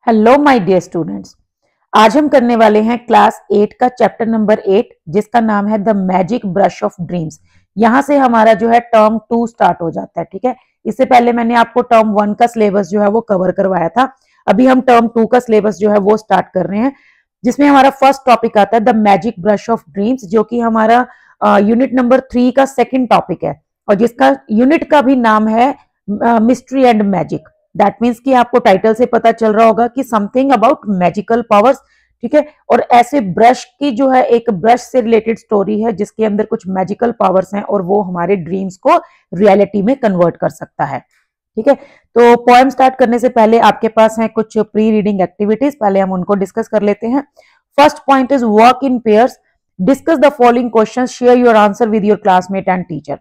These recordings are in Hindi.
Hello my dear students. आज हम करने वाले हैं क्लास 8 का चैप्टर नंबर 8 जिसका नाम है the magic brush of dreams. यहाँ से हमारा जो है टर्म 2 स्टार्ट हो जाता है। ठीक है, इससे पहले मैंने आपको टर्म 1 का सिलेबस जो है वो कवर करवाया था। अभी हम टर्म 2 का सिलेबस जो है वो स्टार्ट कर रहे हैं, जिसमें हमारा फर्स्ट टॉपिक आता है the magic brush of dreams, जो कि हमारा यूनिट नंबर 3 का सेकेंड टॉपिक है और जिसका यूनिट का भी नाम है mystery and magic. That means कि आपको टाइटल से पता चल रहा होगा कि समथिंग अबाउट मैजिकल पावर्स। ठीक है, और ऐसे ब्रश की जो है एक ब्रश से रिलेटेड स्टोरी है जिसके अंदर कुछ मैजिकल पावर्स हैं और वो हमारे ड्रीम्स को रियलिटी में कन्वर्ट कर सकता है। ठीक है, तो पोएम स्टार्ट करने से पहले आपके पास है कुछ प्री रीडिंग एक्टिविटीज, पहले हम उनको डिस्कस कर लेते हैं। First point is work in pairs, discuss the following question, share your answer with your classmate and teacher.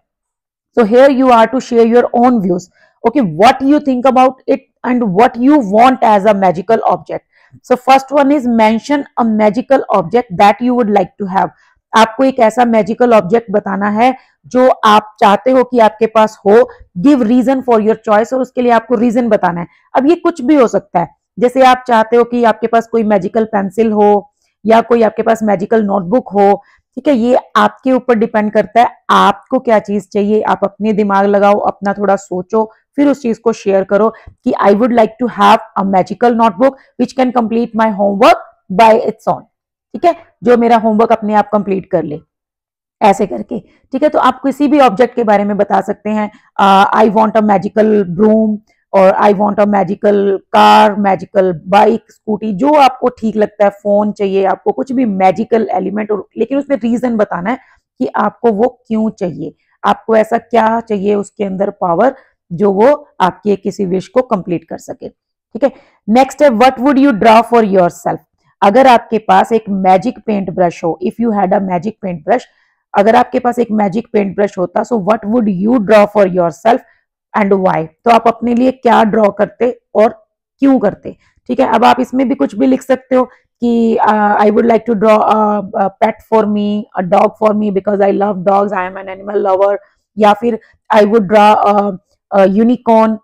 So here you are to share your own views. Okay, what you think about it and what you want as a magical object. So first one is mention a magical object that you would like to have. आपको एक ऐसा मैजिकल ऑब्जेक्ट बताना है जो आप चाहते हो कि आपके पास हो। Give reason for your choice, और उसके लिए आपको रीजन बताना है। अब ये कुछ भी हो सकता है, जैसे आप चाहते हो कि आपके पास कोई मैजिकल पेंसिल हो या कोई आपके पास मैजिकल नोटबुक हो। ठीक है, ये आपके ऊपर डिपेंड करता है आपको क्या चीज चाहिए। आप अपने दिमाग लगाओ, अपना थोड़ा सोचो, फिर उस चीज को शेयर करो कि I would like to have a magical notebook which can complete my homework by its own. ठीक है, जो मेरा होमवर्क अपने आप कंप्लीट कर ले, ऐसे करके। ठीक है, तो आप किसी भी ऑब्जेक्ट के बारे में बता सकते हैं। I want a magical broom, और I want a magical car, magical bike, scooty, जो आपको ठीक लगता है। फोन चाहिए आपको, कुछ भी मैजिकल एलिमेंट, और लेकिन उसमें रीजन बताना है कि आपको वो क्यों चाहिए, आपको ऐसा क्या चाहिए उसके अंदर पावर जो वो आपकी किसी विश को कंप्लीट कर सके। ठीक है, नेक्स्ट है what would you draw for yourself. अगर आपके पास एक मैजिक पेंट ब्रश हो, if you had a magic paint brush, अगर आपके पास एक मैजिक पेंट ब्रश होता, so what would you draw for yourself and why. तो आप अपने लिए क्या ड्रॉ करते और क्यों करते। ठीक है, अब आप इसमें भी कुछ भी लिख सकते हो कि I would like to draw a pet for me, a dog for me because I love dogs, I am an animal lover, या फिर आई वुड ड्रॉ यूनिकॉर्न।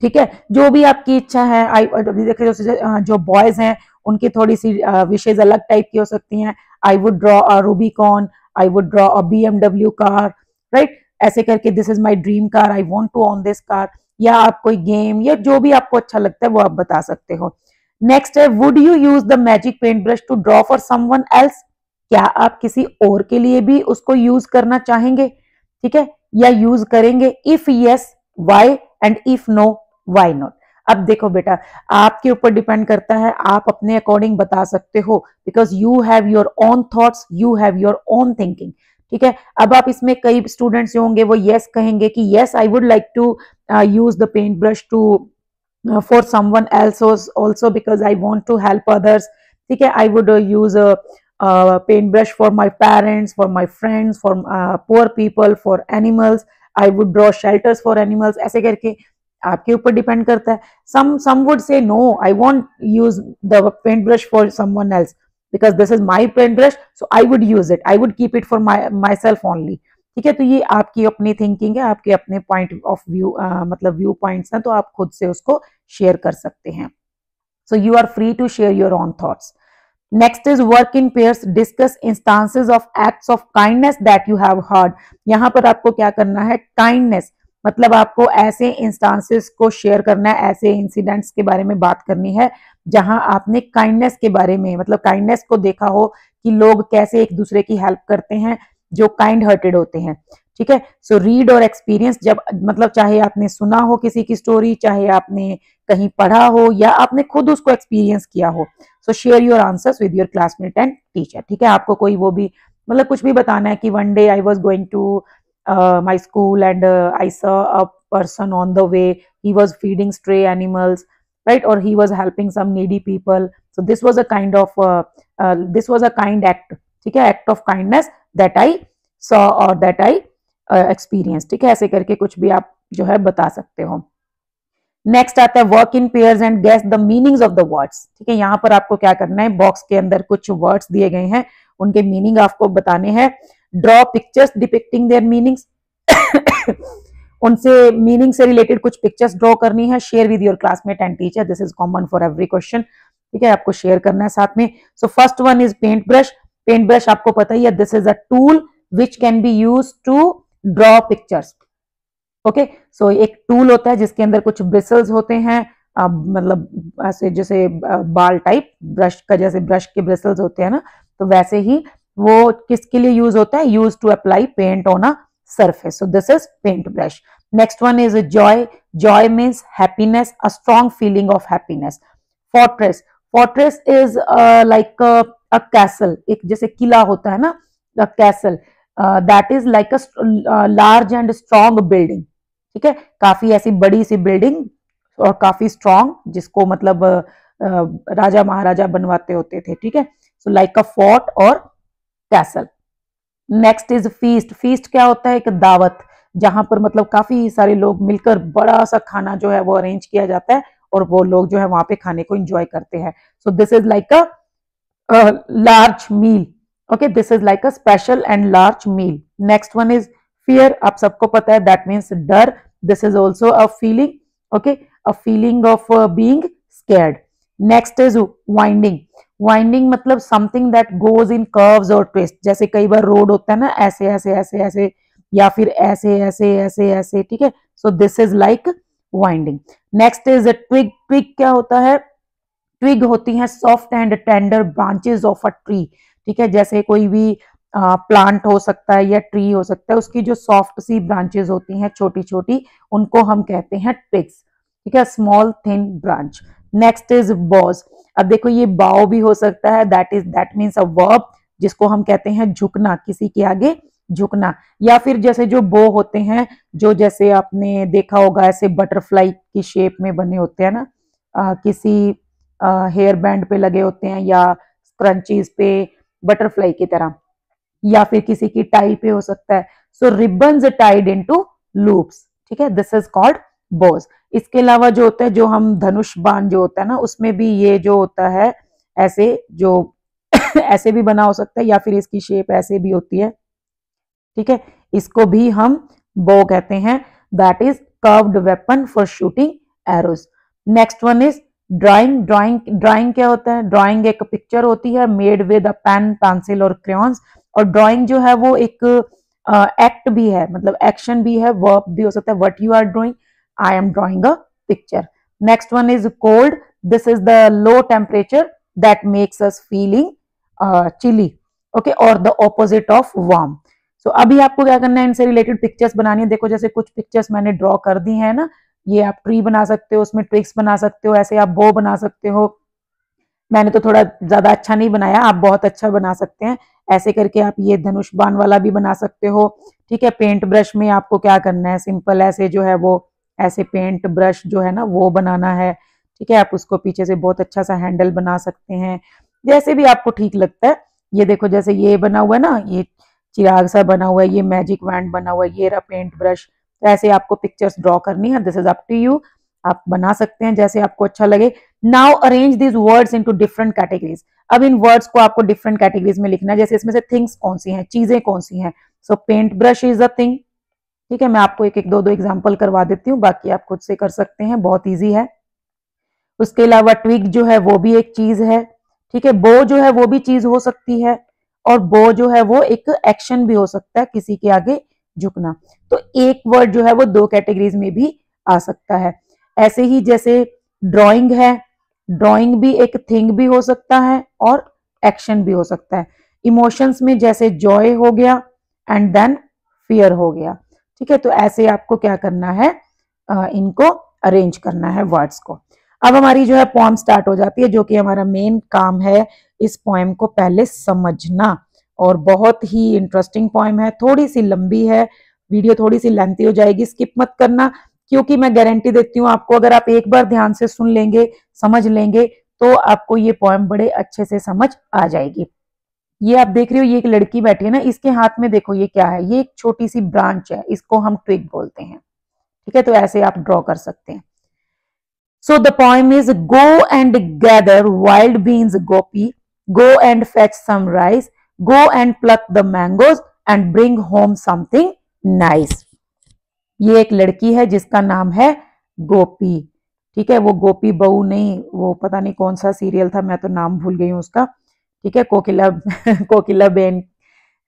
ठीक है, जो भी आपकी इच्छा है। आई देखिए जो बॉयज हैं उनकी थोड़ी सी विशेज अलग टाइप की हो सकती हैं। I would draw a Rubicon, I would draw a BMW car, right, ऐसे करके this is my dream car, I want to own this car. या आप कोई गेम या जो भी आपको अच्छा लगता है वो आप बता सकते हो। नेक्स्ट है would you use the magic paint brush to draw for someone else. क्या आप किसी और के लिए भी उसको यूज करना चाहेंगे, ठीक है, या यूज करेंगे। If yes why, and if no why not. अब देखो बेटा, आपके ऊपर डिपेंड करता है, आप अपने अकॉर्डिंग बता सकते हो because you have your own thoughts, you have your own thinking. ठीक है, अब आप इसमें कई स्टूडेंट्स जो होंगे वो यस कहेंगे कि yes I would like to use the paint brush to for someone else also because I want to help others. ठीक है, I would use paint brush for my parents, for my friends, for poor people, for animals, I would draw shelters for animals. ऐसे करके आपके ऊपर डिपेंड करता है। some would say no, I won't use the paint brush for someone else because this is my paint brush, so I would use it, I would keep it for myself only। ठीक है, तो ये आपकी अपनी थिंकिंग है, आपके अपने पॉइंट ऑफ व्यू मतलब व्यू पॉइंट्स हैं, तो आप खुद से उसको शेयर कर सकते हैं। So you are free to share your own thoughts. Next is work in pairs, discuss instances of acts of kindness that you have heard. यहाँ पर आपको क्या करना है, काइंडनेस मतलब आपको ऐसे इंस्टांसेस को शेयर करना है, ऐसे इंसिडेंट्स के बारे में बात करनी है जहां आपने काइंडनेस के बारे में, मतलब काइंडनेस को देखा हो कि लोग कैसे एक दूसरे की हेल्प करते हैं जो काइंड हार्टेड होते हैं। ठीक है, सो रीड और एक्सपीरियंस, जब मतलब चाहे आपने सुना हो किसी की स्टोरी, चाहे आपने कहीं पढ़ा हो या आपने खुद उसको एक्सपीरियंस किया हो। सो share your answers with your classmate and teacher. ठीक है, आपको कोई वो भी मतलब कुछ भी बताना है कि one day I was going to my school and I saw a person on the way, he was feeding stray animals, right, or he was helping some needy people, so this was a kind of this was a kind act, ठीक है, act of kindness that I saw or that I experienced। ठीक है, ऐसे करके कुछ भी आप जो है बता सकते हो। नेक्स्ट आता है work in pairs and guess the meanings of the words. ठीक है, यहाँ पर आपको क्या करना है, बॉक्स के अंदर कुछ वर्ड्स दिए गए हैं, उनके मीनिंग आपको बताने हैं। Draw pictures depicting their meanings. उनसे मीनिंग से रिलेटेड कुछ पिक्चर्स ड्रॉ करनी है, share with your classmate and teacher, this is common for every question, ठीक है, आपको शेयर करना है साथ में। So first one is paint brush. Paint brush आपको पता ही है, this is a tool which can be use to draw pictures. Okay, so एक टूल होता है जिसके अंदर कुछ ब्रिसल्स होते हैं, मतलब ऐसे जैसे बाल टाइप, ब्रश का जैसे ब्रश के ब्रिसल्स होते हैं ना, तो वैसे ही वो किसके लिए यूज होता है, use to apply paint on a surface. So this is paint brush. Next one is joy. Joy means happiness, a strong feeling of happiness. Fortress. Fortress is like a castle. एक जैसे किला होता है ना, a castle. That is like a large and strong building. ठीक है, काफी ऐसी बड़ी सी बिल्डिंग और काफी स्ट्रॉन्ग, जिसको मतलब राजा महाराजा बनवाते होते थे, ठीक है। सो लाइक अ फोर्ट और castle. Next is feast. Feast क्या होता है, एक दावत, जहां पर मतलब काफी सारे लोग मिलकर बड़ा सा खाना जो है वो अरेंज किया जाता है और वो लोग जो है वहां पे खाने को एंजॉय करते हैं। So this is like a large meal. Okay, this is like a special and large meal. Next one is fear. आप सबको पता है, दैट मीन्स डर। This is also a feeling, okay, a feeling of being scared. Next is winding. Winding मतलब something that goes in curves और ट्विस्ट, जैसे कई बार रोड होता है ना, ऐसे ऐसे ऐसे ऐसे, या फिर ऐसे ऐसे ऐसे ऐसे, ठीक है। So this is like winding. Next is twig. Twig क्या होता है, ट्विग होती है soft and tender branches of a tree, ठीक है, जैसे कोई भी प्लांट हो सकता है या ट्री हो सकता है, उसकी जो सॉफ्ट सी ब्रांचेस होती हैं छोटी छोटी, उनको हम कहते हैं ट्विग्स, ठीक है, small thin branch. Next is boughs. अब देखो ये बाव भी हो सकता है, दैट मीन्स अ वर्ब, जिसको हम कहते हैं झुकना, किसी के आगे झुकना, या फिर जैसे जो बो होते हैं, जो जैसे आपने देखा होगा ऐसे बटरफ्लाई की शेप में बने होते हैं ना, किसी हेयर बैंड पे लगे होते हैं या स्क्रंचीज पे बटरफ्लाई की तरह, या फिर किसी की टाई पे हो सकता है। सो रिबन्स टाइड इनटू लूप्स, ठीक है, दिस इज कॉल्ड बोज। इसके अलावा जो होता है, जो हम धनुष बाण जो होता है ना, उसमें भी ये जो होता है ऐसे जो ऐसे भी बना हो सकता है, या फिर इसकी शेप ऐसे भी होती है, ठीक है, इसको भी हम बो कहते हैं, that is curved weapon for shooting arrows. Next one is drawing. Drawing क्या होता है, ड्राइंग एक पिक्चर होती है made with a pen, pencil और क्रेयॉन्स, और ड्राइंग जो है वो एक एक्ट भी है, मतलब एक्शन भी है, वर्ब भी हो सकता है, what you are doing, I am drawing a picture. Next one is cold. This is the low temperature that makes us feeling chilly, okay, और the opposite of warm. So अभी आपको क्या करना है, इनसे रिलेटेड पिक्चर्स बनानी है। देखो जैसे कुछ पिक्चर्स मैंने ड्रॉ कर दी है ना, ये आप ट्री बना सकते हो, उसमें ट्विग्स बना सकते हो, ऐसे आप बो बना सकते हो। मैंने तो थोड़ा ज्यादा अच्छा नहीं बनाया, आप बहुत अच्छा बना सकते हैं। ऐसे करके आप ये धनुष बाण वाला भी बना सकते हो, ठीक है। पेंट ब्रश में आपको क्या करना है, सिंपल ऐसे जो है वो ऐसे पेंट ब्रश जो है ना वो बनाना है, ठीक है। आप उसको पीछे से बहुत अच्छा सा हैंडल बना सकते हैं, जैसे भी आपको ठीक लगता है। ये देखो जैसे ये बना हुआ है ना, ये चिराग सा बना हुआ है, ये मैजिक वैंड बना हुआ है, ये रहा पेंट ब्रश। तो ऐसे आपको पिक्चर्स ड्रॉ करनी है, this is up to you, आप बना सकते हैं जैसे आपको अच्छा लगे। Now arrange this words into different categories. अब इन वर्ड्स को आपको डिफरेंट कैटेगरीज में लिखना है, जैसे इसमें से थिंग्स कौन सी हैं, चीजें कौन सी हैं। So paint brush is a thing, ठीक है। मैं आपको एक एक दो दो एग्जाम्पल करवा देती हूँ, बाकी आप खुद से कर सकते हैं, बहुत ईजी है। उसके अलावा ट्विग जो है वो भी एक चीज है, ठीक है। बो जो है वो भी चीज हो सकती है, और बो जो है वो एक एक्शन भी हो सकता है, किसी के आगे झुकना। तो एक वर्ड जो है वो दो कैटेगरीज में भी आ सकता है। ऐसे ही जैसे ड्राइंग है, ड्राइंग भी एक थिंग भी हो सकता है और एक्शन भी हो सकता है। इमोशंस में जैसे जॉय हो गया एंड देन फियर हो गया, ठीक है। तो ऐसे आपको क्या करना है, इनको अरेंज करना है वर्ड्स को। अब हमारी जो है पोएम स्टार्ट हो जाती है, जो कि हमारा मेन काम है, इस पोएम को पहले समझना। और बहुत ही इंटरेस्टिंग पोएम है, थोड़ी सी लंबी है, वीडियो थोड़ी सी लेंथी हो जाएगी, स्किप मत करना, क्योंकि मैं गारंटी देती हूँ आपको, अगर आप एक बार ध्यान से सुन लेंगे, समझ लेंगे, तो आपको ये पोएम बड़े अच्छे से समझ आ जाएगी। ये आप देख रहे हो, ये एक लड़की बैठी है ना, इसके हाथ में देखो ये क्या है, ये एक छोटी सी ब्रांच है, इसको हम ट्विग बोलते हैं, ठीक है। तो ऐसे आप ड्रॉ कर सकते हैं। So the poem is, go and gather wild beans, Gopi, go and fetch some rice, go and pluck the mangoes and bring home something nice. ये एक लड़की है जिसका नाम है गोपी, ठीक है। वो गोपी बहू नहीं, वो पता नहीं कौन सा सीरियल था, मैं तो नाम भूल गई हूँ उसका, ठीक है। कोकिला कोकिला बेन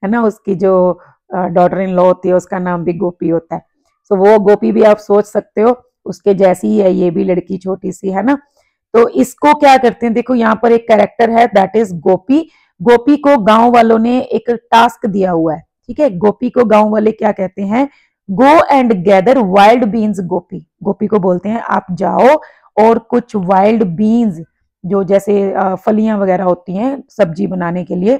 है ना, उसकी जो डॉटर इन लॉ होती है उसका नाम भी गोपी होता है। तो वो गोपी भी आप सोच सकते हो उसके जैसी ही है ये भी लड़की, छोटी सी है ना। तो इसको क्या करते हैं, देखो यहाँ पर एक कैरेक्टर है दैट इज गोपी। गोपी को गांव वालों ने एक टास्क दिया हुआ है, ठीक है। गोपी को गांव वाले क्या कहते हैं, go and gather wild beans. Gopi Gopi को बोलते हैं आप जाओ और कुछ वाइल्ड बीन्स, जो जैसे फलियां वगैरह होती हैं सब्जी बनाने के लिए,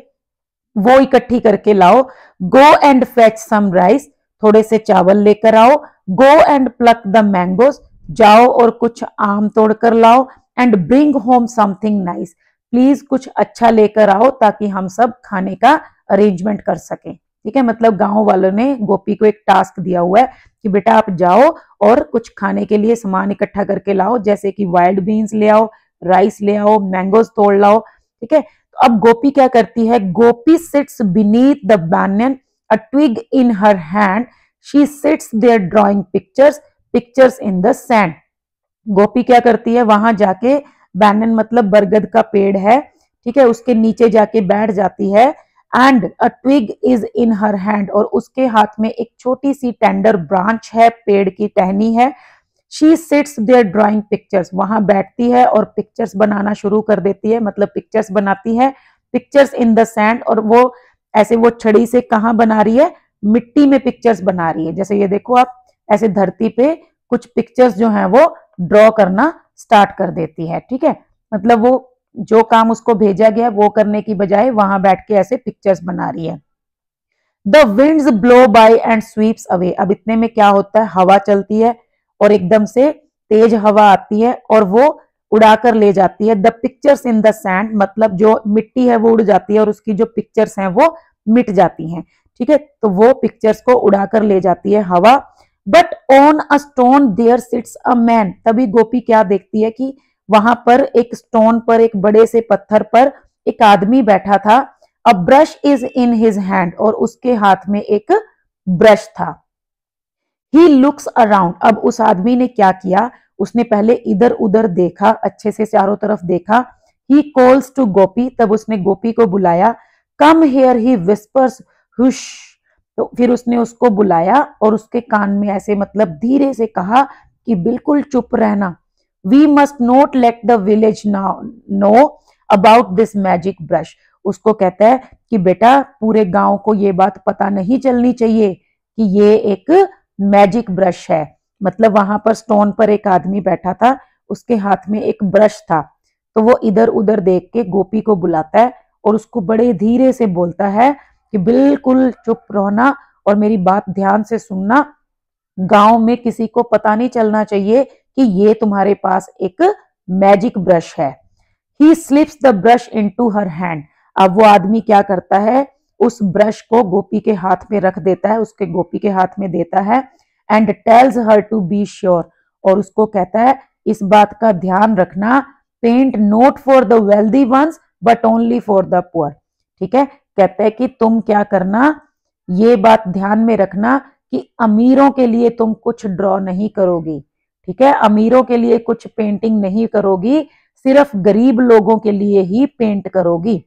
वो इकट्ठी करके लाओ। Go and fetch some rice, थोड़े से चावल लेकर आओ। Go and pluck the mangoes, जाओ और कुछ आम तोड़कर लाओ। And bring home something nice, please कुछ अच्छा लेकर आओ ताकि हम सब खाने का अरेंजमेंट कर सकें, ठीक है। मतलब गांव वालों ने गोपी को एक टास्क दिया हुआ है कि बेटा आप जाओ और कुछ खाने के लिए सामान इकट्ठा करके लाओ, जैसे कि वाइल्ड बीन्स ले आओ, राइस ले आओ, मैंगोज तोड़ लाओ, ठीक है। अब गोपी क्या करती है, Gopi sits beneath the banyan, a twig in her hand, she sits there drawing pictures, pictures in the sand. Gopi क्या करती है, वहां जाके, बैनन मतलब बरगद का पेड़ है, ठीक है, उसके नीचे जाके बैठ जाती है। And a twig is in her hand, और उसके हाथ में एक छोटी सी टेंडर ब्रांच है, पेड़ की टहनी है। She sits there drawing pictures, वहां बैठती है और पिक्चर्स बनाना शुरू कर देती है, मतलब पिक्चर्स बनाती है, पिक्चर्स इन द सैंड। और वो ऐसे वो छड़ी से कहाँ बना रही है, मिट्टी में पिक्चर्स बना रही है। जैसे ये देखो आप, ऐसे धरती पे कुछ पिक्चर्स जो हैं वो ड्रॉ करना स्टार्ट कर देती है, ठीक है। मतलब वो जो काम उसको भेजा गया वो करने की बजाय वहां बैठ के ऐसे पिक्चर्स बना रही है। The winds blow by and sweeps away, अब इतने में क्या होता है, हवा चलती है और एकदम से तेज हवा आती है और वो उड़ाकर ले जाती है the pictures in the sand, मतलब जो मिट्टी है वो उड़ जाती है और उसकी जो पिक्चर्स हैं वो मिट जाती हैं, ठीक है। तो वो पिक्चर्स को उड़ाकर ले जाती है हवा। But on a stone there sits a man, तभी गोपी क्या देखती है कि वहां पर एक स्टोन पर, एक बड़े से पत्थर पर एक आदमी बैठा था। A brush is in his hand, और उसके हाथ में एक ब्रश था। ही लुक्स अराउंड, अब उस आदमी ने क्या किया, उसने पहले इधर उधर देखा, अच्छे से चारों तरफ देखा। ही कॉल्स टू गोपी, तब उसने गोपी को बुलाया। कम हेयर, ही विस्पर्स हुश, तो फिर उसने उसको बुलाया और उसके कान में ऐसे मतलब धीरे से कहा कि बिल्कुल चुप रहना। We must not let the village know about this magic brush, उसको कहता है कि बेटा पूरे गांव को ये बात पता नहीं चलनी चाहिए कि ये एक मैजिक ब्रश है। मतलब वहां पर स्टोन पर एक आदमी बैठा था, उसके हाथ में एक ब्रश था। तो वो इधर उधर देख के गोपी को बुलाता है और उसको बड़े धीरे से बोलता है कि बिल्कुल चुप रहना और मेरी बात ध्यान से सुनना, गांव में किसी को पता नहीं चलना चाहिए कि ये तुम्हारे पास एक मैजिक ब्रश है। He slips the brush into her hand, अब वो आदमी क्या करता है, उस ब्रश को गोपी के हाथ में रख देता है, उसके गोपी के हाथ में देता है। And tells her to be sure, और उसको कहता है इस बात का ध्यान रखना, paint not for the wealthy ones but only for the poor, ठीक है। कहता है कि तुम क्या करना, ये बात ध्यान में रखना कि अमीरों के लिए तुम कुछ ड्रॉ नहीं करोगी, ठीक है, अमीरों के लिए कुछ पेंटिंग नहीं करोगी, सिर्फ गरीब लोगों के लिए ही पेंट करोगी,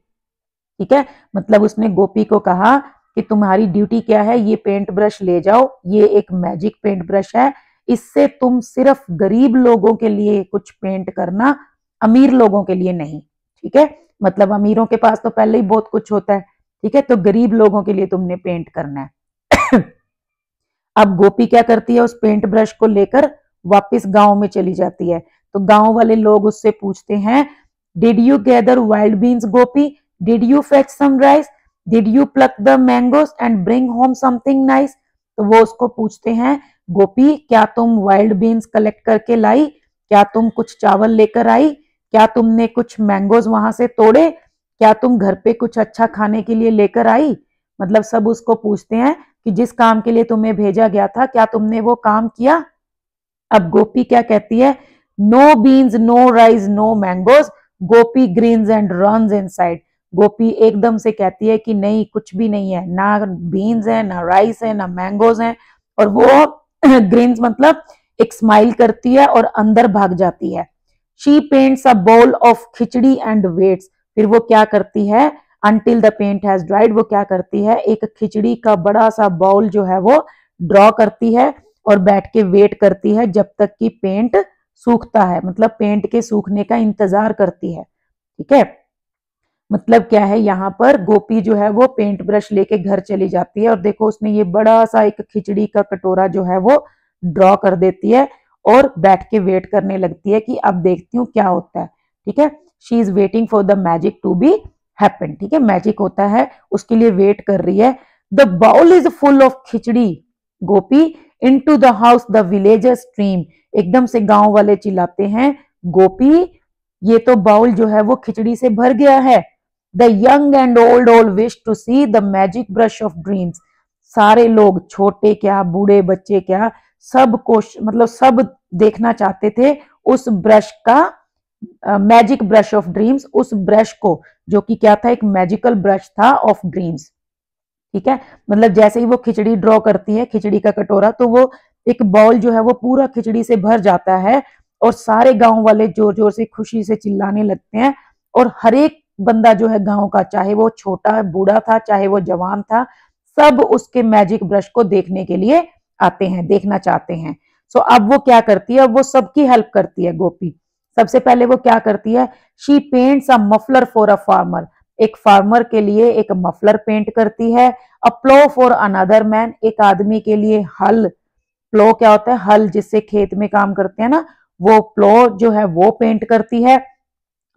ठीक है। मतलब उसने गोपी को कहा कि तुम्हारी ड्यूटी क्या है, ये पेंट ब्रश ले जाओ, ये एक मैजिक पेंट ब्रश है, इससे तुम सिर्फ गरीब लोगों के लिए कुछ पेंट करना, अमीर लोगों के लिए नहीं, ठीक है। मतलब अमीरों के पास तो पहले ही बहुत कुछ होता है, ठीक है, तो गरीब लोगों के लिए तुमने पेंट करना है। अब गोपी क्या करती है, उस पेंट ब्रश को लेकर वापस गांव में चली जाती है। तो गांव वाले लोग उससे पूछते हैं, did you gather wild beans Gopi, did you fetch some rice, did you pluck the mangoes and bring home something nice. तो वो उसको पूछते हैं, गोपी क्या तुम वाइल्ड बीन्स कलेक्ट करके लाई, क्या तुम कुछ चावल लेकर आई, क्या तुमने कुछ मैंगोज वहां से तोड़े, क्या तुम घर पे कुछ अच्छा खाने के लिए लेकर आई। मतलब सब उसको पूछते हैं कि जिस काम के लिए तुम्हें भेजा गया था क्या तुमने वो काम किया। अब गोपी क्या कहती है, no beans no rice no mangoes, Gopi grins and runs inside. Gopi एकदम से कहती है कि नहीं कुछ भी नहीं है, ना बीन्स है, ना राइस है, ना मैंगोज है, और वो ग्रिन्स मतलब एक स्माइल करती है और अंदर भाग जाती है। She paints a bowl of khichdi and waits, फिर वो क्या करती है, until the paint has dried, वो क्या करती है, एक खिचड़ी का बड़ा सा बाउल जो है वो ड्रॉ करती है और बैठ के वेट करती है जब तक कि पेंट सूखता है, मतलब पेंट के सूखने का इंतजार करती है। ठीक है, मतलब क्या है, यहाँ पर गोपी जो है वो पेंट ब्रश लेके घर चली जाती है और देखो उसने ये बड़ा सा एक खिचड़ी का कटोरा जो है वो ड्रॉ कर देती है और बैठ के वेट करने लगती है कि अब देखती हूँ क्या होता है। ठीक है, she is waiting for the magic to be happen. ठीक है, मैजिक होता है उसके लिए वेट कर रही है। The bowl is full of khichdi Gopi into the house the villager stream, एकदम से गांव वाले चिल्लाते हैं, गोपी ये तो बाउल जो है वो खिचड़ी से भर गया है। The young and old all wish to see the magic brush of dreams, सारे लोग छोटे क्या बूढ़े बच्चे क्या सब को मतलब सब देखना चाहते थे उस ब्रश का, मैजिक ब्रश ऑफ ड्रीम्स, उस ब्रश को जो कि क्या था, एक मैजिकल ब्रश था ऑफ ड्रीम्स। ठीक है, मतलब जैसे ही वो खिचड़ी ड्रॉ करती है, खिचड़ी का कटोरा, तो वो एक बाउल जो है वो पूरा खिचड़ी से भर जाता है और सारे गांव वाले जोर जोर से खुशी से चिल्लाने लगते हैं और हर एक बंदा जो है गांव का, चाहे वो छोटा बूढ़ा था चाहे वो जवान था, सब उसके मैजिक ब्रश को देखने के लिए आते हैं, देखना चाहते हैं। सो अब वो क्या करती है, अब वो सबकी हेल्प करती है गोपी। सबसे पहले वो क्या करती है, she paints a muffler for a farmer, एक फार्मर के लिए एक मफलर पेंट करती है। अ प्लो फॉर अनदर मैन, एक आदमी के लिए हल, प्लो क्या होता है, हल जिससे खेत में काम करते हैं ना, वो प्लो जो है वो पेंट करती है।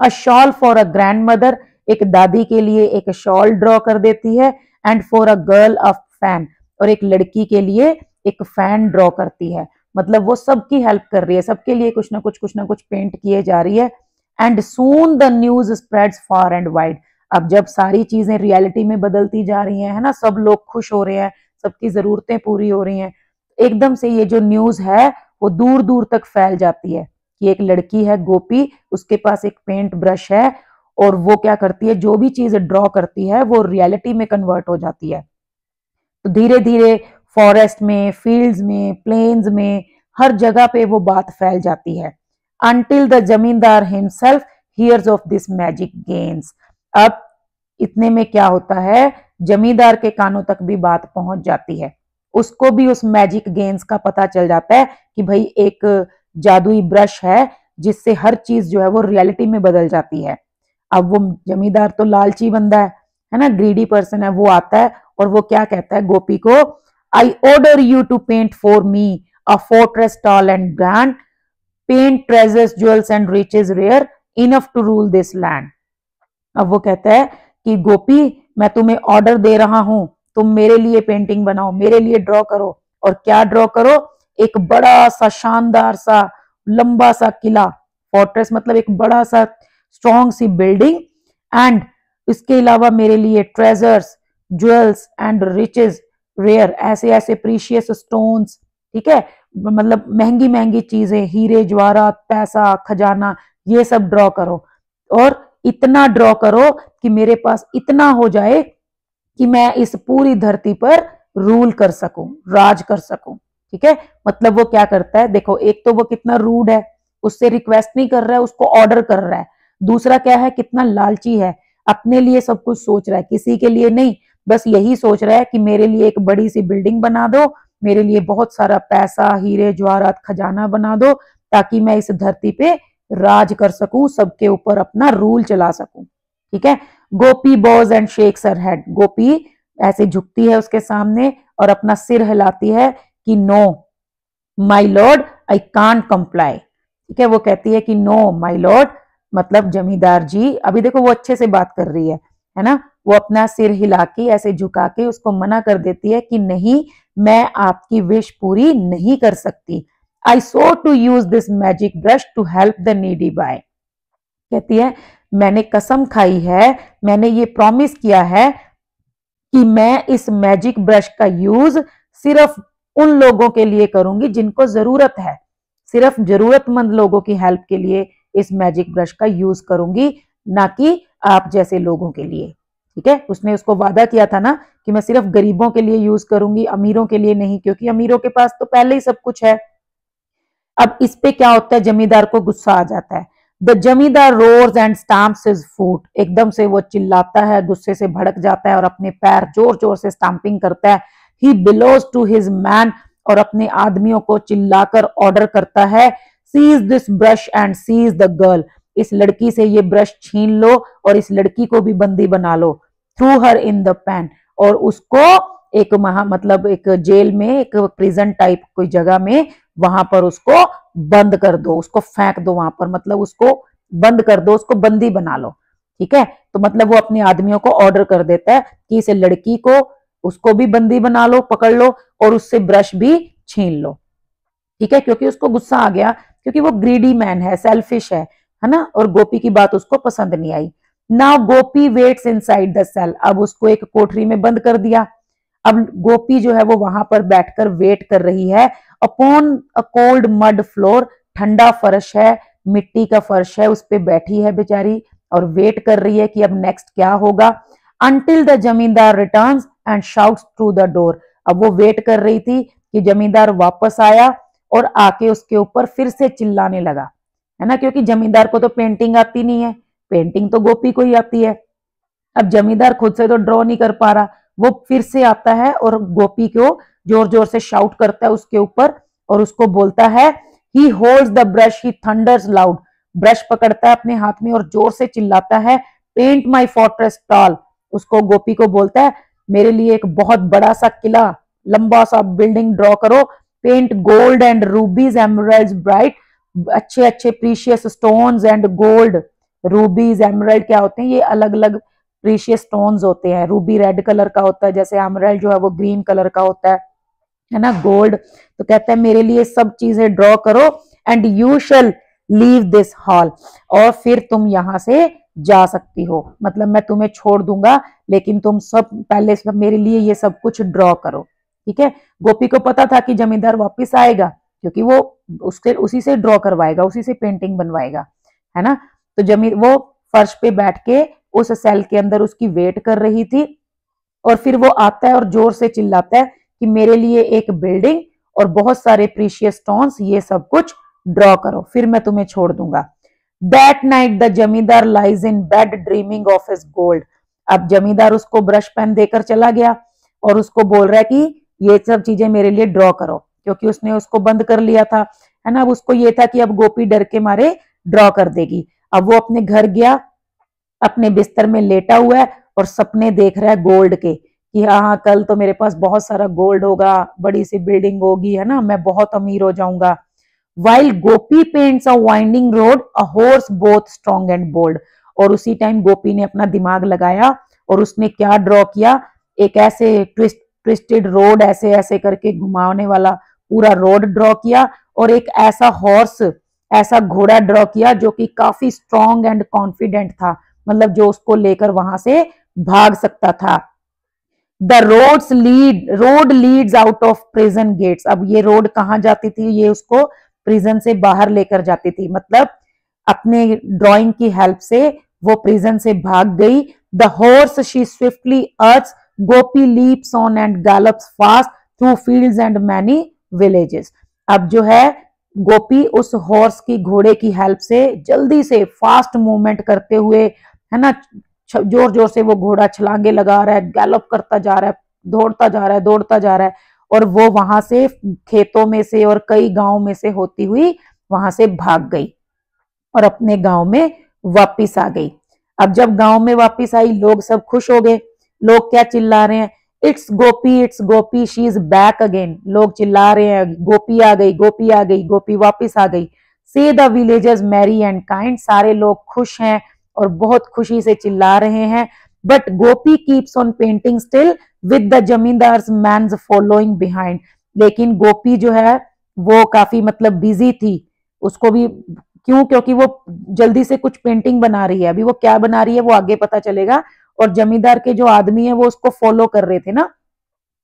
A shawl for a grandmother, एक दादी के लिए एक शॉल ड्रॉ कर देती है। And for a girl a fan, और एक लड़की के लिए एक फैन ड्रॉ करती है। मतलब वो सबकी हेल्प कर रही है, सबके लिए कुछ ना कुछ पेंट किए जा रही है। And soon the news spreads far and wide, अब जब सारी चीजें रियलिटी में बदलती जा रही हैं, है ना, सब लोग खुश हो रहे हैं, सबकी जरूरतें पूरी हो रही हैं, एकदम से ये जो न्यूज है वो दूर दूर तक फैल जाती है कि एक लड़की है गोपी, उसके पास एक पेंट ब्रश है और वो क्या करती है, जो भी चीज ड्रॉ करती है वो रियलिटी में कन्वर्ट हो जाती है। तो धीरे धीरे फॉरेस्ट में, फील्ड्स में, प्लेन्स में, हर जगह पे वो बात फैल जाती है। Until the zamindar himself hears of this magic games, अब इतने में क्या होता है, जमींदार के कानों तक भी बात पहुंच जाती है, उसको भी उस मैजिक गेम्स का पता चल जाता है कि भाई एक जादुई ब्रश है जिससे हर चीज जो है वो रियलिटी में बदल जाती है। अब वो जमींदार तो लालची बंदा है ना, ग्रीडी पर्सन है, वो आता है और वो क्या कहता है गोपी को, I order you to paint for me a fortress tall and grand, paint treasures jewels and riches rare enough to rule this land. अब वो कहता है कि गोपी मैं तुम्हें ऑर्डर दे रहा हूं, तुम मेरे लिए पेंटिंग बनाओ, मेरे लिए ड्रॉ करो। और क्या ड्रॉ करो, एक बड़ा सा शानदार सा लंबा सा किला, फोर्ट्रेस मतलब एक बड़ा सा स्ट्रॉन्ग सी बिल्डिंग, एंड इसके अलावा मेरे लिए treasures jewels and riches rare, ऐसे ऐसे प्रीशियस स्टोन्स, ठीक है, मतलब महंगी महंगी चीजें, हीरे जवाहरात पैसा खजाना, ये सब ड्रॉ करो और इतना ड्रॉ करो कि मेरे पास इतना हो जाए कि मैं इस पूरी धरती पर रूल कर सकूं, राज कर सकूं। ठीक है, मतलब वो क्या करता है, देखो एक तो वो कितना रूड है, उससे रिक्वेस्ट नहीं कर रहा है, उसको ऑर्डर कर रहा है। दूसरा क्या है, कितना लालची है, अपने लिए सब कुछ सोच रहा है, किसी के लिए नहीं, बस यही सोच रहा है कि मेरे लिए एक बड़ी सी बिल्डिंग बना दो, मेरे लिए बहुत सारा पैसा हीरे जवाहरात खजाना बना दो, ताकि मैं इस धरती पे राज कर सकूं, सबके ऊपर अपना रूल चला सकूं। ठीक है, Gopi bows and shakes her head, Gopi ऐसे झुकती है उसके सामने और अपना सिर हिलाती है कि no my Lord I can't comply. ठीक है, वो कहती है कि नो माय लॉर्ड, मतलब जमींदार जी, अभी देखो वो अच्छे से बात कर रही है ना, वो अपना सिर हिला के ऐसे झुका के उसको मना कर देती है कि नहीं, मैं आपकी विश पूरी नहीं कर सकती। I sought to use this magic brush to help the needy by, कहती है मैंने कसम खाई है, मैंने ये प्रॉमिस किया है कि मैं इस मैजिक ब्रश का यूज सिर्फ उन लोगों के लिए करूंगी जिनको जरूरत है, सिर्फ जरूरतमंद लोगों की हेल्प के लिए इस मैजिक ब्रश का यूज करूंगी, ना कि आप जैसे लोगों के लिए। ठीक है, उसने उसको वादा किया था ना कि मैं सिर्फ गरीबों के लिए यूज करूंगी, अमीरों के लिए नहीं, क्योंकि अमीरों के पास तो पहले ही सब कुछ है। अब इस पे क्या होता है, जमींदार को गुस्सा आ जाता है। द जमींदार roars and stamps his foot, एकदम से वो चिल्लाता है, गुस्से से भड़क जाता है और अपने पैर जोर जोर से स्टैंपिंग करता है। He bellows to his man, और अपने आदमियों को चिल्लाकर ऑर्डर करता है, seize this brush and seize the girl, इस लड़की से ये ब्रश छीन लो और इस लड़की को भी बंदी बना लो। Throw her in the pen, और उसको एक मतलब एक जेल में, एक प्रिजन टाइप कोई जगह में, वहां पर उसको बंद कर दो, उसको फेंक दो वहां पर, मतलब उसको बंद कर दो, उसको बंदी बना लो। ठीक है, तो मतलब वो अपने आदमियों को ऑर्डर कर देता है कि इस लड़की को, उसको भी बंदी बना लो, पकड़ लो, और उससे ब्रश भी छीन लो। ठीक है, क्योंकि उसको गुस्सा आ गया, क्योंकि वो ग्रीडी मैन है, सेल्फिश है ना, और गोपी की बात उसको पसंद नहीं आई। Now Gopi waits inside the cell, अब उसको एक कोठरी में बंद कर दिया। अब गोपी जो है वो वहां पर बैठकर वेट कर रही है। Upon a cold mud floor, ठंडा फर्श है, मिट्टी का फर्श है, उस पे बैठी है बेचारी और वेट कर रही है कि अब नेक्स्ट क्या होगा। अंटिल द जमींदार returns and shouts through the door, अब वो वेट कर रही थी कि जमींदार वापस आया और आके उसके ऊपर फिर से चिल्लाने लगा, है ना, क्योंकि जमींदार को तो पेंटिंग आती नहीं है, पेंटिंग तो गोपी को ही आती है। अब जमींदार खुद से तो ड्रॉ नहीं कर पा रहा, वो फिर से आता है और गोपी को जोर जोर से शाउट करता है उसके ऊपर, और उसको बोलता है, ही holds the brush, he thunder's loud, brush पकड़ता है अपने हाथ में और जोर से चिल्लाता है, पेंट माई फोर्ट्रेस टॉल, उसको गोपी को बोलता है, मेरे लिए एक बहुत बड़ा सा किला, लंबा सा बिल्डिंग ड्रॉ करो, paint gold and rubies emeralds bright, अच्छे अच्छे precious stones and gold, rubies emerald क्या होते हैं, ये अलग अलग प्रीशियस स्टोन्स होते हैं। रूबी रेड कलर का होता है, जैसे एमरल्ड जो है वो ग्रीन कलर का होता है ना, गोल्ड। तो कहता है मेरे लिए सब चीजें ड्रॉ करो, and you shall leave this hall, और फिर तुम यहां से जा सकती हो, मतलब मैं तुम्हें छोड़ दूंगा, लेकिन तुम सब पहले सब मेरे लिए ये सब कुछ ड्रॉ करो। ठीक है, गोपी को पता था कि जमींदार वापिस आएगा, क्योंकि वो उसके उसी से ड्रॉ करवाएगा, उसी से पेंटिंग बनवाएगा, है ना। तो वो फर्श पे बैठ के उस सेल के अंदर उसकी वेट कर रही थी, और फिर वो आता है और जोर से चिल्लाता है कि मेरे लिए एक बिल्डिंग और बहुत सारे प्रीशियस स्टोन्स, ये सब कुछ ड्रॉ करो, फिर मैं तुम्हें छोड़ दूंगा। दैट नाइट द जमींदार lies in bed dreaming of his gold, अब जमींदार उसको ब्रश पेन देकर चला गया और उसको बोल रहा है कि ये सब चीजें मेरे लिए ड्रॉ करो, क्योंकि उसने उसको बंद कर लिया था, है ना। अब उसको ये था कि अब गोपी डर के मारे ड्रॉ कर देगी। अब वो अपने घर गया, अपने बिस्तर में लेटा हुआ है और सपने देख रहा है गोल्ड के, कि हाँ कल तो मेरे पास बहुत सारा गोल्ड होगा, बड़ी सी बिल्डिंग होगी, है ना, मैं बहुत अमीर हो जाऊंगा। While Gopi paints a winding road, a horse both strong and bold, और उसी टाइम गोपी ने अपना दिमाग लगाया और उसने क्या ड्रॉ किया, एक ऐसे ट्विस्टेड रोड, ऐसे ऐसे करके घुमाने वाला पूरा रोड ड्रॉ किया, और एक ऐसा हॉर्स, ऐसा घोड़ा ड्रॉ किया जो कि काफी स्ट्रॉन्ग एंड कॉन्फिडेंट था, मतलब जो उसको लेकर वहां से भाग सकता था। The road leads out of prison gates, अब ये रोड कहाँ जाती थी, ये उसको प्रिजन से बाहर लेकर जाती थी, मतलब अपने ड्राइंग की हेल्प से वो प्रिजन से भाग गई। The horse she swiftly earth, Gopi leaps on and gallops fast through fields and many villages, अब जो है गोपी उस हॉर्स की, घोड़े की हेल्प से जल्दी से फास्ट मूवमेंट करते हुए, है ना, जोर जोर से वो घोड़ा छलांगे लगा रहा है, गैलप करता जा रहा है, दौड़ता जा रहा है, दौड़ता जा रहा है, और वो वहां से खेतों में से और कई गांव में से होती हुई वहां से भाग गई और अपने गांव में वापिस आ गई। अब जब गांव में वापिस आई, लोग सब खुश हो गए। लोग क्या चिल्ला रहे हैं, it's Gopi, she is back again, लोग चिल्ला रहे हैं गोपी आ गई, गोपी आ गई, गोपी वापिस आ गई। So the villagers merry and kind, सारे लोग खुश हैं और बहुत खुशी से चिल्ला रहे हैं। But Gopi keeps on painting still with the zamindar's man's following behind, लेकिन गोपी जो है वो काफी मतलब बिजी थी, उसको भी क्यों, क्योंकि वो जल्दी से कुछ पेंटिंग बना रही है, अभी वो क्या बना रही है वो आगे पता चलेगा। और जमींदार के जो आदमी है वो उसको फॉलो कर रहे थे ना,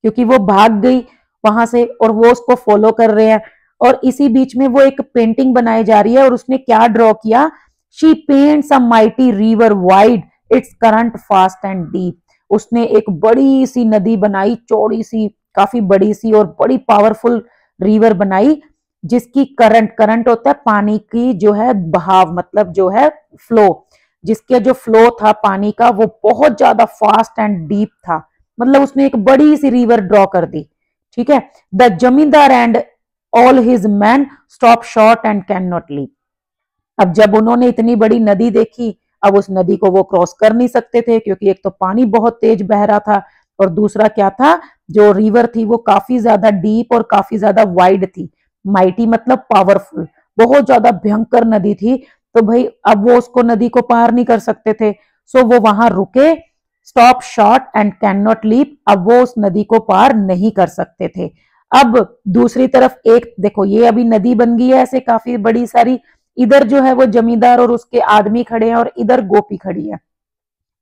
क्योंकि वो भाग गई वहां से और वो उसको फॉलो कर रहे हैं। और इसी बीच में वो एक पेंटिंग बनाई जा रही है, और उसने क्या ड्रॉ किया, she paints a mighty river wide, its current fast and deep, उसने एक बड़ी सी नदी बनाई, चौड़ी सी, काफी बड़ी सी और बड़ी पावरफुल रिवर बनाई, जिसकी करंट होता है पानी की जो है बहाव, मतलब जो है फ्लो, जिसके जो फ्लो था पानी का वो बहुत ज्यादा फास्ट एंड डीप था। मतलब उसने एक बड़ी सी रिवर ड्रॉ कर दी। ठीक है। द जमींदार and all his man stop short and can not leave. अब जब उन्होंने इतनी बड़ी नदी देखी, अब उस नदी को वो क्रॉस कर नहीं सकते थे, क्योंकि एक तो पानी बहुत तेज बह रहा था और दूसरा क्या था, जो रिवर थी वो काफी ज्यादा डीप और काफी ज्यादा वाइड थी। माइटी मतलब पावरफुल, बहुत ज्यादा भयंकर नदी थी। तो भाई अब वो उसको नदी को पार नहीं कर सकते थे। सो वो वहां रुके, stop short and can not leave. अब वो उस नदी को पार नहीं कर सकते थे। अब दूसरी तरफ एक देखो, ये अभी नदी बन गई है ऐसे काफी बड़ी सारी, इधर जो है वो जमींदार और उसके आदमी खड़े हैं और इधर गोपी खड़ी है।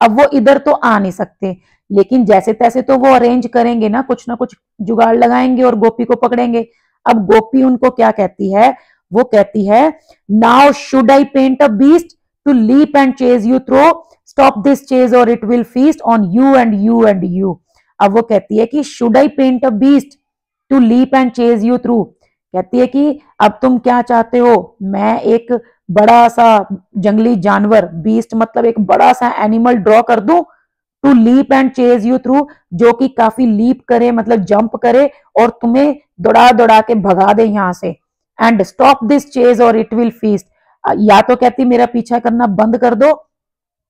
अब वो इधर तो आ नहीं सकते, लेकिन जैसे तैसे तो वो अरेंज करेंगे ना कुछ जुगाड़ लगाएंगे और गोपी को पकड़ेंगे। अब गोपी उनको क्या कहती है, वो कहती है, now should I paint a beast to leap and chase you through, stop this chase or it will feast on you and you and you. अब वो कहती है कि should I paint a beast to leap and chase you through, कहती है कि अब तुम क्या चाहते हो, मैं एक बड़ा सा जंगली जानवर, बीस्ट मतलब एक बड़ा सा एनिमल ड्रॉ कर दूं, to leap and chase you through, जो कि काफी लीप करे मतलब जंप करे और तुम्हें दौड़ा दौड़ा के भगा दे यहां से, and stop this chase or it will feast. या तो कहती मेरा पीछा करना बंद कर दो,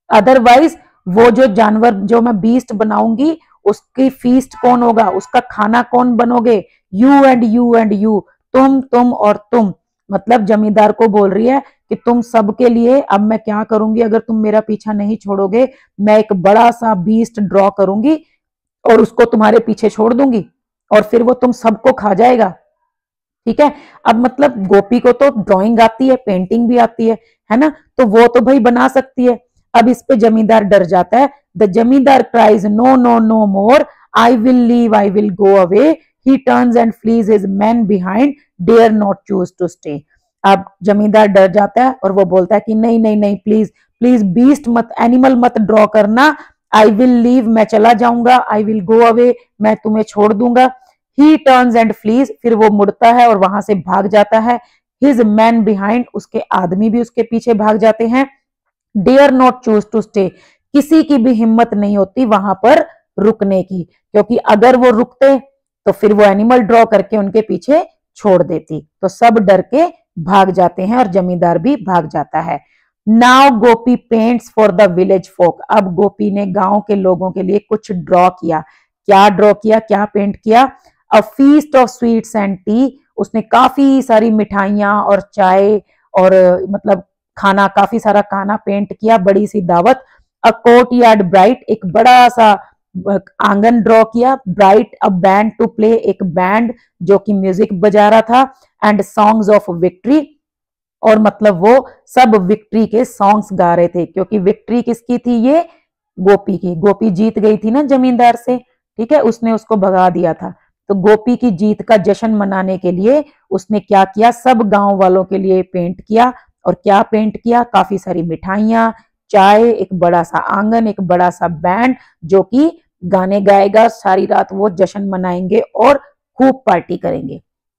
अदरवाइज वो जो जानवर जो मैं बीस्ट बनाऊंगी उसकी फीस्ट कौन होगा, उसका खाना कौन बनोगे, you and you and you, तुम और तुम। मतलब जमींदार को बोल रही है कि तुम सबके लिए अब मैं क्या करूंगी, अगर तुम मेरा पीछा नहीं छोड़ोगे, मैं एक बड़ा सा बीस्ट ड्रॉ करूंगी और उसको तुम्हारे पीछे छोड़ दूंगी और फिर वो तुम सबको खा जाएगा। ठीक है। अब मतलब गोपी को तो ड्राइंग आती है, पेंटिंग भी आती है ना, तो वो तो भाई बना सकती है। अब इस पे जमींदार डर जाता है। The zamindar cries, no no no more, I will leave, I will go away. He turns and flees his man behind, dare not choose to stay. अब जमींदार डर जाता है और वो बोलता है कि नहीं नहीं नहीं, प्लीज प्लीज बीस्ट मत, एनिमल मत ड्रॉ करना, आई विल लीव, मैं चला जाऊंगा, आई विल गो अवे, मैं तुम्हें छोड़ दूंगा। ही टर्न्स एंड फ्लीज, फिर वो मुड़ता है और वहां से भाग जाता है। हिज मैन बिहाइंड, उसके आदमी भी उसके पीछे भाग जाते हैं। Dare not choose to stay, किसी की भी हिम्मत नहीं होती वहां पर रुकने की, क्योंकि अगर वो रुकते तो फिर वो एनिमल ड्रॉ करके उनके पीछे छोड़ देती। तो सब डर के भाग जाते हैं और जमींदार भी भाग जाता है। Now Gopi paints for the village folk, अब गोपी ने गांव के लोगों के लिए कुछ ड्रॉ किया। क्या ड्रॉ किया, क्या पेंट किया, अ feast of sweets and T, उसने काफी सारी मिठाइयां और चाय और मतलब खाना, काफी सारा खाना पेंट किया, बड़ी सी दावत। अ कोर्ट यार्ड ब्राइट, एक बड़ा सा आंगन ड्रॉ किया। Bright, a band to play, एक बैंड जो कि म्यूजिक बजा रहा था। एंड सॉन्ग्स ऑफ विक्ट्री, और मतलब वो सब विक्ट्री के सॉन्ग्स गा रहे थे, क्योंकि विक्ट्री किसकी थी, ये गोपी की। गोपी जीत गई थी ना जमींदार से, ठीक है, उसने उसको भगा दिया था। तो गोपी की जीत का जश्न मनाने के लिए उसने क्या किया, सब गांव वालों के लिए पेंट किया। और क्या पेंट किया, काफी सारी मिठाइयां, चाय, एक बड़ा सा आंगन, एक बड़ा सा बैंड जो कि गाने गाएगा, सारी रात वो जश्न मनाएंगे और खूब पार्टी करेंगे।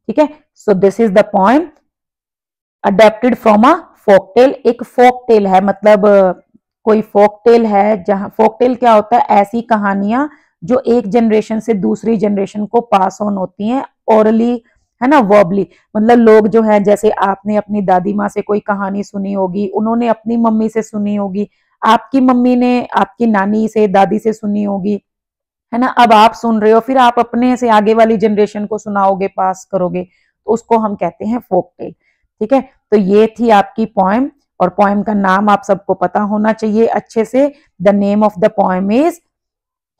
ठीक है। So this is the poem adapted from a folk tale. एक फोक टेल है, मतलब कोई फोक टेल है, जहां फोक टेल क्या होता है, ऐसी कहानियां जो एक जनरेशन से दूसरी जनरेशन को पास ऑन होती हैं ओरली, है ना, वर्बली। मतलब लोग जो है, जैसे आपने अपनी दादी माँ से कोई कहानी सुनी होगी, उन्होंने अपनी मम्मी से सुनी होगी, आपकी मम्मी ने आपकी नानी से, दादी से सुनी होगी, है ना, अब आप सुन रहे हो, फिर आप अपने से आगे वाली जनरेशन को सुनाओगे, पास करोगे, तो उसको हम कहते हैं फोक टेल। ठीक है। तो ये थी आपकी पोएम, और पोएम का नाम आप सबको पता होना चाहिए अच्छे से। The name of the poem is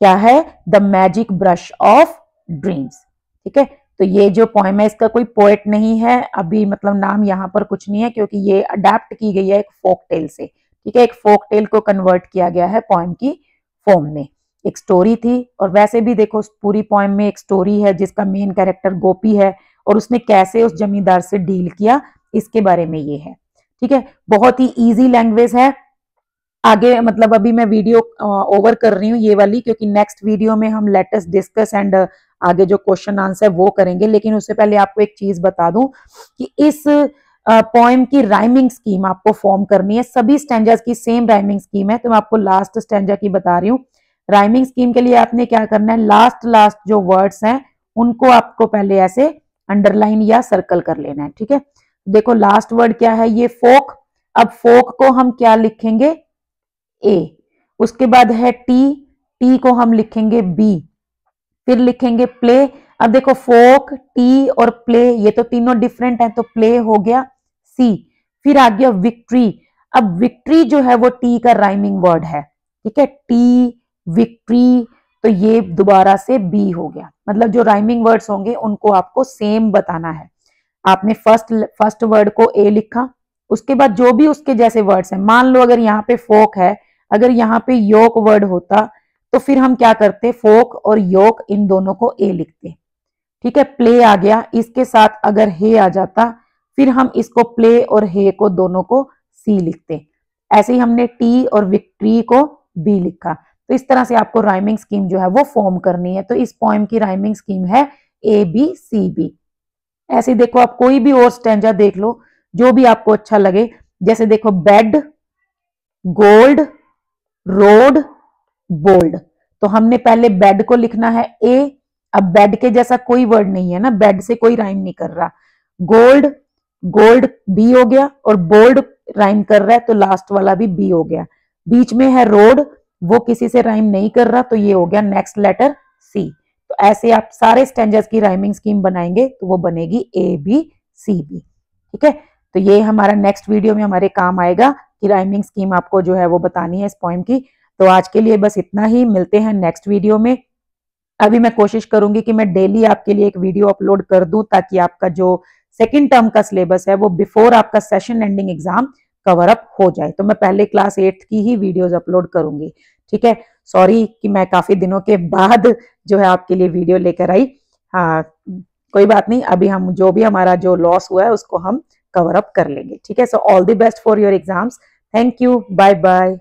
क्या है, the magic brush of dreams. ठीक है। तो ये जो पोएम है, इसका कोई पोएट नहीं है अभी, मतलब नाम यहाँ पर कुछ नहीं है, क्योंकि ये अडेप्ट की गई है एक फोक टेल से। ठीक है, एक फोक टेल को कन्वर्ट किया गया है पोएम की फॉर्म में। एक स्टोरी थी, और वैसे भी देखो पूरी पोएम में एक स्टोरी है जिसका मेन कैरेक्टर गोपी है, और उसने कैसे उस जमींदार से डील किया, इसके बारे में ये है। ठीक है, बहुत ही इजी लैंग्वेज है, आगे मतलब अभी मैं वीडियो ओवर कर रही हूँ ये वाली, क्योंकि नेक्स्ट वीडियो में हम लेट अस डिस्कस एंड आगे जो क्वेश्चन आंसर वो करेंगे। लेकिन उससे पहले आपको एक चीज बता दूं कि इस पोएम की राइमिंग स्कीम आपको फॉर्म करनी है। सभी स्टैंजास की सेम राइमिंग स्कीम है, तो मैं आपको लास्ट स्टैंजा की बता रही हूँ। राइमिंग स्कीम के लिए आपने क्या करना है, लास्ट लास्ट जो वर्ड्स हैं उनको आपको पहले ऐसे अंडरलाइन या सर्कल कर लेना है, ठीक है। देखो लास्ट वर्ड क्या है, ये फोक। अब फोक को हम क्या लिखेंगे, ए। उसके बाद है टी, टी को हम लिखेंगे बी। फिर लिखेंगे प्ले। अब देखो फोक, टी और प्ले ये तो तीनों डिफरेंट है, तो प्ले हो गया सी। फिर आ गया विक्ट्री। अब विक्ट्री जो है वो टी का राइमिंग वर्ड है, ठीक है, टी विक्ट्री, तो ये दोबारा से बी हो गया। मतलब जो राइमिंग वर्ड्स होंगे उनको आपको सेम बताना है। आपने फर्स्ट वर्ड को ए लिखा, उसके बाद जो भी उसके जैसे वर्ड्स हैं, मान लो अगर यहाँ पे फोक है, अगर यहाँ पे योक वर्ड होता तो फिर हम क्या करते, फोक और योक इन दोनों को ए लिखते, ठीक है। प्ले आ गया, इसके साथ अगर हे आ जाता फिर हम इसको प्ले और हे को दोनों को सी लिखते। ऐसे ही हमने टी और विक्ट्री को बी लिखा। तो इस तरह से आपको राइमिंग स्कीम जो है वो फॉर्म करनी है। तो इस पोएम की राइमिंग स्कीम है ए बी सी बी। ऐसे देखो आप कोई भी और स्टैंजा देख लो जो भी आपको अच्छा लगे। जैसे देखो बेड, गोल्ड, रोड, बोल्ड। तो हमने पहले बेड को लिखना है ए। अब बेड के जैसा कोई वर्ड नहीं है ना, बेड से कोई राइम नहीं कर रहा। गोल्ड, गोल्ड बी हो गया, और बोल्ड राइम कर रहा है तो लास्ट वाला भी बी हो गया। बीच में है रोड, वो किसी से राइम नहीं कर रहा, तो ये हो गया नेक्स्ट लेटर सी। तो ऐसे आप सारे स्टैंजर्स की राइमिंग स्कीम बनाएंगे तो वो बनेगी ए बी सी बी, ठीक है। तो ये हमारा नेक्स्ट वीडियो में हमारे काम आएगा कि राइमिंग स्कीम आपको जो है वो बतानी है इस पोएम की। तो आज के लिए बस इतना ही, मिलते हैं नेक्स्ट वीडियो में। अभी मैं कोशिश करूंगी कि मैं डेली आपके लिए एक वीडियो अपलोड कर दूं, ताकि आपका जो सेकंड टर्म का सिलेबस है वो बिफोर आपका session ending exam cover up हो जाए। तो मैं पहले क्लास 8 की ही वीडियोस अपलोड करूंगी, ठीक है। सॉरी कि मैं काफी दिनों के बाद जो है आपके लिए वीडियो लेकर आई। हाँ, कोई बात नहीं, अभी हम जो भी हमारा जो लॉस हुआ है उसको हम कवर अप कर लेंगे, ठीक है। So all the best for your exams. Thank you, bye bye.